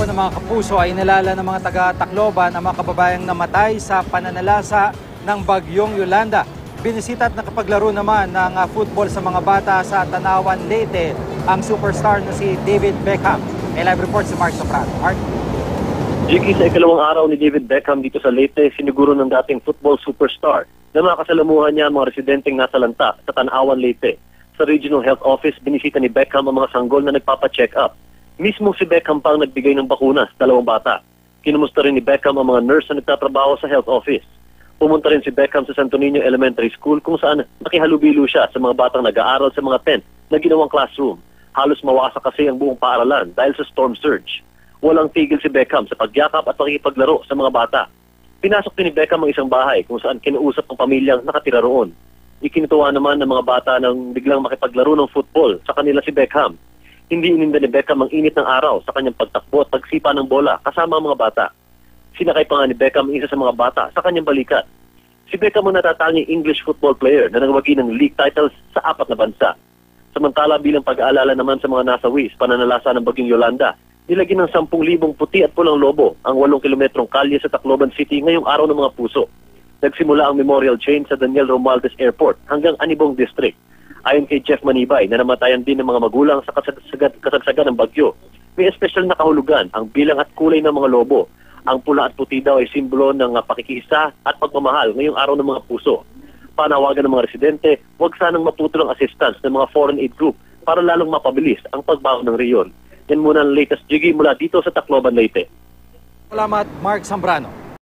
ng mga kapuso ay inalala ng mga taga-Tacloban ang mga kababayang namatay sa pananalasa ng bagyong Yolanda. Binisita at nakapaglaro naman ng football sa mga bata sa Tanawan, Leyte ang superstar na si David Beckham. May live report si Mark Soprano. Mark? Jiggy, sa ikalawang araw ni David Beckham dito sa Leyte, siniguro ng dating football superstar na makasalamuhan niya ang mga residenteng nasa lanta sa Tanawan, Leyte. Sa Regional Health Office, binisita ni Beckham ang mga sanggol na nagpapacheck up. Mismo si Beckham pang nagbigay ng bakuna sa dalawang bata. Kinumusta rin ni Beckham ang mga nurse na nagtatrabaho sa health office. Pumunta rin si Beckham sa Santo Niño Elementary School kung saan nakihalubilo siya sa mga batang nag-aaral sa mga tent na ginawang classroom. Halos mawasak kasi ang buong paaralan dahil sa storm surge. Walang tigil si Beckham sa pagyakap at pakikipaglaro sa mga bata. Pinasok din ni Beckham ang isang bahay kung saan kinuusap ang pamilyang nakatira roon. Ikinutuwa naman ng mga bata nang biglang makipaglaro ng football sa kanila si Beckham. Hindi ininda ni Beckham ang init ng araw sa kanyang pagtakbo at pagsipa ng bola kasama ang mga bata. Sinakay pa nga ni Beckham ang isa sa mga bata sa kanyang balikat. Si Beckham ang natatanging English football player na nangwagi ng league titles sa 4 na bansa. Samantala bilang pag-aalala naman sa mga nasawi sa pananalasa ng bagyong Yolanda, nilagyan ng 10,000 puti at pulang lobo ang 8 kilometrong kalye sa Tacloban City ngayong araw ng mga puso. Nagsimula ang memorial chain sa Daniel Romualdez Airport hanggang Anibong District. Ayon kay Jeff Manibay na namatayan din ng mga magulang sa kasagsagan ng bagyo, may espesyal na kahulugan ang bilang at kulay ng mga lobo. Ang pula at puti daw ay simbolo ng pakikisa at pagmamahal ngayong araw ng mga puso. Panawagan ng mga residente, huwag sanang maputol ang assistance ng mga foreign aid group para lalong mapabilis ang pagbaho ng riyon. Yan muna ang latest, Jiggy, mula dito sa Tacloban, Leyte. Salamat, Mark Zambrano.